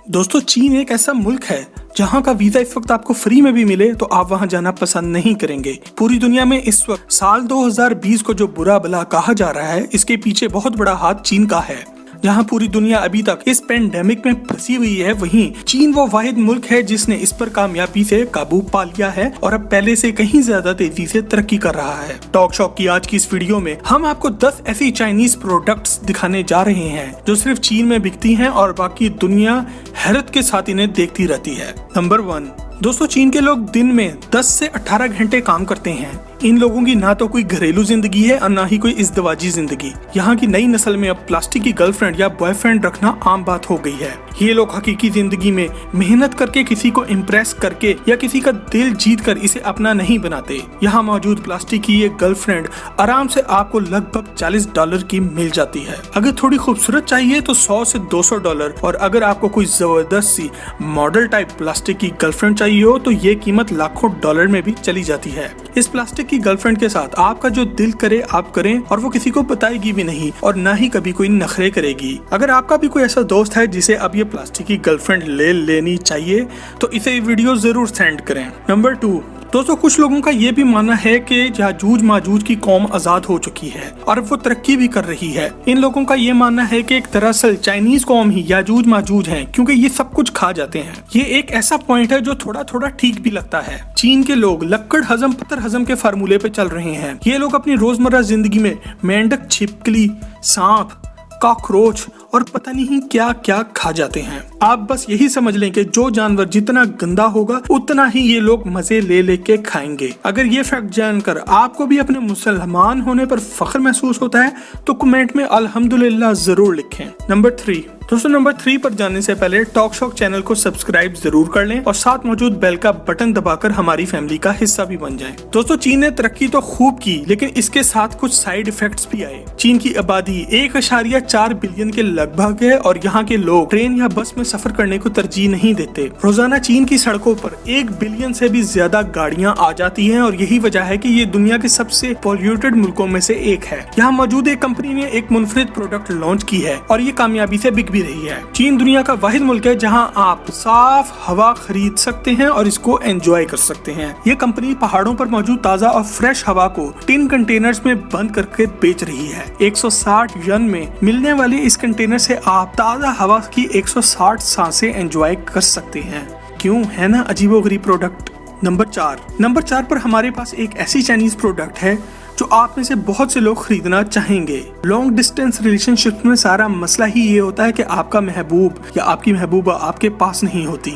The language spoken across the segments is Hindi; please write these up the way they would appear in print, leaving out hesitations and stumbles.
दोस्तों, चीन एक ऐसा मुल्क है जहां का वीजा इस वक्त आपको फ्री में भी मिले तो आप वहां जाना पसंद नहीं करेंगे। पूरी दुनिया में इस वक्त साल 2020 को जो बुरा भला कहा जा रहा है, इसके पीछे बहुत बड़ा हाथ चीन का है। जहां पूरी दुनिया अभी तक इस पेंडेमिक में फंसी हुई है, वहीं चीन वो वाहिद मुल्क है जिसने इस पर कामयाबी से काबू पा लिया है और अब पहले से कहीं ज्यादा तेजी से तरक्की कर रहा है। टॉक शॉक की आज की इस वीडियो में हम आपको 10 ऐसी चाइनीज प्रोडक्ट्स दिखाने जा रहे हैं जो सिर्फ चीन में बिकती हैं और बाकी दुनिया हैरत के साथ इन्हें देखती रहती है। नंबर 1, दोस्तों, चीन के लोग दिन में 10 से 18 घंटे काम करते हैं। इन लोगों की ना तो कोई घरेलू जिंदगी है और ना ही कोई इज़्दिवाजी जिंदगी। यहाँ की नई नस्ल में अब प्लास्टिक की गर्लफ्रेंड या बॉयफ्रेंड रखना आम बात हो गई है। ये लोग हकीकी जिंदगी में मेहनत करके किसी को इम्प्रेस करके या किसी का दिल जीत कर इसे अपना नहीं बनाते। यहाँ मौजूद प्लास्टिक की ये गर्लफ्रेंड आराम से आपको लगभग $40 की मिल जाती है। अगर थोड़ी खूबसूरत चाहिए तो $100 से $200, और अगर आपको कोई जबरदस्त सी मॉडल टाइप प्लास्टिक की गर्लफ्रेंड चाहिए हो तो ये कीमत लाखों डॉलर में भी चली जाती है। इस प्लास्टिक की गर्लफ्रेंड के साथ आपका जो दिल करे आप करें और वो किसी को बताएगी भी नहीं और ना ही कभी कोई नखरे करेगी। अगर आपका भी कोई ऐसा दोस्त है जिसे अब ये प्लास्टिक की गर्लफ्रेंड ले लेनी चाहिए तो इसे वीडियो जरूर सेंड करें। नंबर 2, दोस्तों, कुछ लोगों का ये भी मानना है कि याजूज माजूज की कौम आजाद हो चुकी है और वो तरक्की भी कर रही है। इन लोगों का ये मानना है कि एक दरअसल चाइनीज कौम ही याजूज माजूज हैं क्योंकि ये सब कुछ खा जाते हैं। ये एक ऐसा पॉइंट है जो थोड़ा थोड़ा ठीक भी लगता है। चीन के लोग लक्कड़ हजम पत्थर हजम के फार्मूले पे चल रहे हैं। ये लोग अपनी रोजमर्रा जिंदगी में मेंढक, छिपकली, सांप, कॉकरोच और पता नहीं क्या क्या खा जाते हैं। आप बस यही समझ लें कि जो जानवर जितना गंदा होगा उतना ही ये लोग मजे ले लेके खाएंगे। अगर ये फैक्ट जानकर आपको भी अपने मुसलमान होने पर फख्र महसूस होता है तो कमेंट में अल्हम्दुलिल्लाह जरूर लिखें। नंबर 3, दोस्तों, नंबर 3 पर जाने से पहले टॉक शॉक चैनल को सब्सक्राइब जरूर कर लें और साथ मौजूद बेल का बटन दबाकर हमारी फैमिली का हिस्सा भी बन जाएं। दोस्तों, चीन ने तरक्की तो खूब की लेकिन इसके साथ कुछ साइड इफेक्ट्स भी आए। चीन की आबादी 1.4 बिलियन के लगभग है और यहाँ के लोग ट्रेन या बस में सफर करने को तरजीह नहीं देते। रोजाना चीन की सड़कों पर 1 बिलियन से भी ज्यादा गाड़ियाँ आ जाती है और यही वजह है कि ये दुनिया के सबसे पॉल्यूटेड मुल्कों में से एक है। यहाँ मौजूद एक कंपनी ने एक मुनफरिद प्रोडक्ट लॉन्च की है और ये कामयाबी से बिक भी रही है। चीन दुनिया का वाहिद मुल्क है जहां आप साफ हवा खरीद सकते हैं और इसको एंजॉय कर सकते हैं। ये कंपनी पहाड़ों पर मौजूद ताज़ा और फ्रेश हवा को टिन कंटेनर्स में बंद करके बेच रही है। 160 यन में मिलने वाले इस कंटेनर से आप ताज़ा हवा की 160 सांसें एंजॉय कर सकते हैं। क्यों, है ना अजीबोगरीब प्रोडक्ट। नंबर 4 पर हमारे पास एक ऐसी चाइनीज प्रोडक्ट है जो आप में से बहुत से लोग खरीदना चाहेंगे। लॉन्ग डिस्टेंस रिलेशनशिप में सारा मसला ही ये होता है कि आपका महबूब या आपकी महबूबा आपके पास नहीं होती।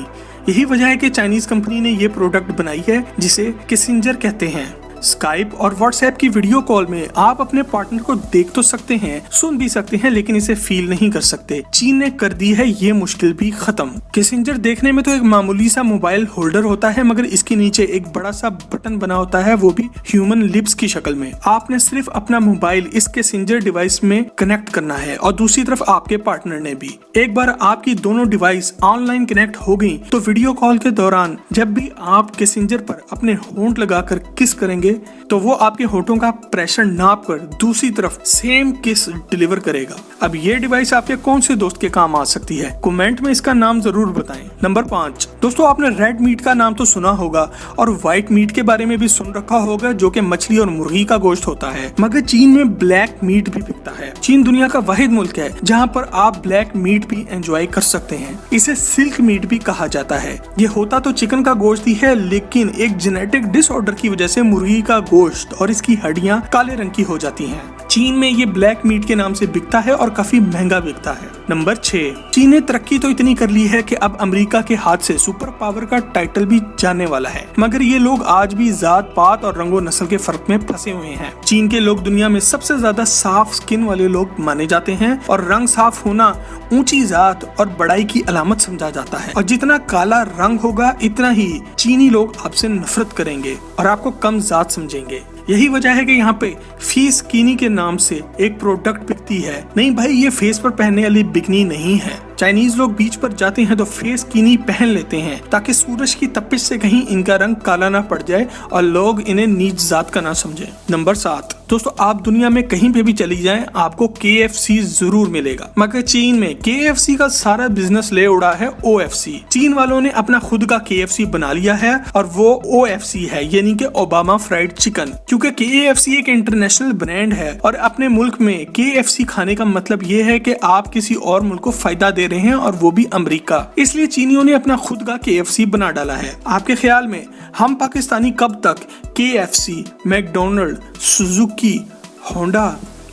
यही वजह है कि चाइनीज कंपनी ने ये प्रोडक्ट बनाई है जिसे किसिंजर कहते हैं। स्काइप और व्हाट्सएप की वीडियो कॉल में आप अपने पार्टनर को देख तो सकते हैं, सुन भी सकते हैं, लेकिन इसे फील नहीं कर सकते। चीन ने कर दी है ये मुश्किल भी खत्म। किसिंजर देखने में तो एक मामूली सा मोबाइल होल्डर होता है मगर इसके नीचे एक बड़ा सा बटन बना होता है, वो भी ह्यूमन लिप्स की शक्ल में। आपने सिर्फ अपना मोबाइल इस किसिंजर डिवाइस में कनेक्ट करना है और दूसरी तरफ आपके पार्टनर ने भी। एक बार आपकी दोनों डिवाइस ऑनलाइन कनेक्ट हो गई तो वीडियो कॉल के दौरान जब भी आप किसिंजर पर अपने होंठ लगाकर किस करेंगे तो वो आपके होठों का प्रेशर नाप कर दूसरी तरफ सेम किस डिलीवर करेगा। अब ये डिवाइस आपके कौन से दोस्त के काम आ सकती है, कमेंट में इसका नाम जरूर बताएं। नंबर 5, दोस्तों, आपने रेड मीट का नाम तो सुना होगा और व्हाइट मीट के बारे में भी सुन रखा होगा जो कि मछली और मुर्गी का गोश्त होता है, मगर चीन में ब्लैक मीट भी बिकता है। चीन दुनिया का वाहिद मुल्क है जहाँ पर आप ब्लैक मीट भी एंजॉय कर सकते हैं। इसे सिल्क मीट भी कहा जाता है। ये होता तो चिकन का गोश्त ही है लेकिन एक जेनेटिक डिसऑर्डर की वजह से मुर्गी का गोश्त और इसकी हड्डियां काले रंग की हो जाती हैं। चीन में ये ब्लैक मीट के नाम से बिकता है और काफी महंगा बिकता है। नंबर 6, चीन ने तरक्की तो इतनी कर ली है कि अब अमेरिका के हाथ से सुपर पावर का टाइटल भी जाने वाला है, मगर ये लोग आज भी जात पात और रंगो नस्ल के फर्क में फंसे हुए हैं। चीन के लोग दुनिया में सबसे ज्यादा साफ स्किन वाले लोग माने जाते हैं और रंग साफ होना ऊंची जात और बड़ाई की अलामत समझा जाता है और जितना काला रंग होगा इतना ही चीनी लोग आपसे नफरत करेंगे और आपको कम जात समझेंगे। यही वजह है कि यहाँ पे फेस स्किनी के नाम से एक प्रोडक्ट बिकती है। नहीं भाई, ये फेस पर पहनने वाली बिकनी नहीं है। चाइनीज लोग बीच पर जाते हैं तो फेस किनी पहन लेते हैं ताकि सूरज की तपिश से कहीं इनका रंग काला ना पड़ जाए और लोग इन्हें नीच जात का ना समझें। नंबर 7, दोस्तों आप दुनिया में कहीं पे भी चली जाएं आपको KFC जरूर मिलेगा, मगर चीन में KFC का सारा बिजनेस ले उड़ा है OFC। चीन वालों ने अपना खुद का KFC बना लिया है और वो OFC है, यानी कि ओबामा फ्राइड चिकन। क्योंकि KFC एक इंटरनेशनल ब्रांड है और अपने मुल्क में KFC खाने का मतलब ये है कि आप किसी और मुल्क को फायदा दे रहे हैं और वो भी अमेरिका। इसलिए चीनियों ने अपना खुद का KFC बना डाला है। आपके ख्याल में हम पाकिस्तानी कब तक KFC, McDonald, Suzuki, Honda,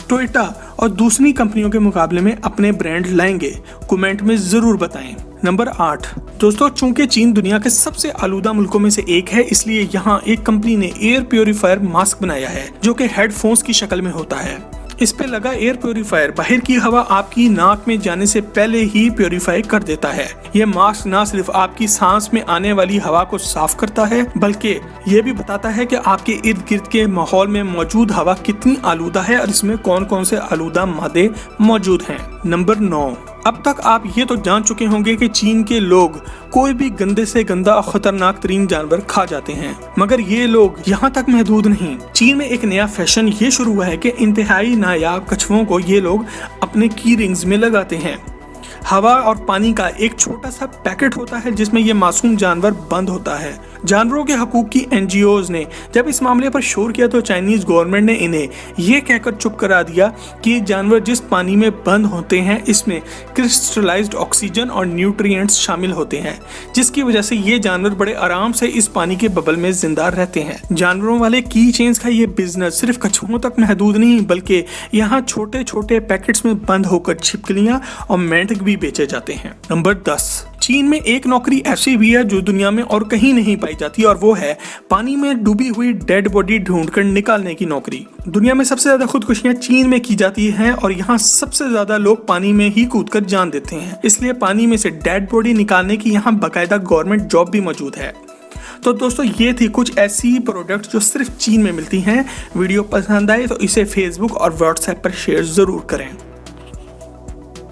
Toyota और दूसरी कंपनियों के मुकाबले में अपने ब्रांड लाएंगे? कमेंट में जरूर बताएं। नंबर 8, दोस्तों चूंकि चीन दुनिया के सबसे आलूदा मुल्कों में से एक है, इसलिए यहाँ एक कंपनी ने एयर प्योरीफायर मास्क बनाया है जो कि हेडफोन्स की शक्ल में होता है। इस पे लगा एयर प्योरीफायर बाहर की हवा आपकी नाक में जाने से पहले ही प्योरीफाई कर देता है। ये मास्क न सिर्फ आपकी सांस में आने वाली हवा को साफ करता है, बल्कि ये भी बताता है कि आपके इर्द गिर्द के माहौल में मौजूद हवा कितनी आलूदा है और इसमें कौन कौन से आलूदा मादे मौजूद हैं। नंबर 9, अब तक आप ये तो जान चुके होंगे कि चीन के लोग कोई भी गंदे से गंदा और खतरनाक तरीन जानवर खा जाते हैं, मगर ये लोग यहाँ तक महदूद नहीं। चीन में एक नया फैशन ये शुरू हुआ है कि इंतहाई नायाब कछुओं को ये लोग अपने की रिंग्स में लगाते हैं। हवा और पानी का एक छोटा सा पैकेट होता है जिसमें ये मासूम जानवर बंद होता है। जानवरों के हकूक की NGOs ने जब इस मामले पर शोर किया तो चाइनीज गवर्नमेंट ने इन्हें ये कहकर चुप करा दिया कि ये जानवर जिस पानी में बंद होते हैं इसमें क्रिस्टलाइज्ड ऑक्सीजन और न्यूट्रिएंट्स शामिल होते हैं, जिसकी वजह से ये जानवर बड़े आराम से इस पानी के बबल में जिंदा रहते हैं। जानवरों वाले की चेन्स का ये बिजनेस सिर्फ कछुओं तक महदूद नहीं, बल्कि यहाँ छोटे छोटे पैकेट्स में बंद होकर छिपकलियां और मेंढक भी बेचे जाते हैं। नंबर 10, चीन में एक नौकरी ऐसी भी है जो दुनिया में और कहीं नहीं पाई जाती और वो है पानी में डूबी हुई डेड बॉडी ढूंढकर निकालने की नौकरी। दुनिया में सबसे ज्यादा खुदकुशियां चीन में की जाती हैं और यहाँ सबसे ज्यादा लोग पानी में ही कूदकर जान देते हैं, इसलिए पानी में से डेड बॉडी निकालने की यहाँ बाकायदा गवर्नमेंट जॉब भी मौजूद है। तो दोस्तों ये थी कुछ ऐसी प्रोडक्ट्स जो सिर्फ चीन में मिलती हैं। वीडियो पसंद आए तो इसे फेसबुक और व्हाट्सएप पर शेयर जरूर करें।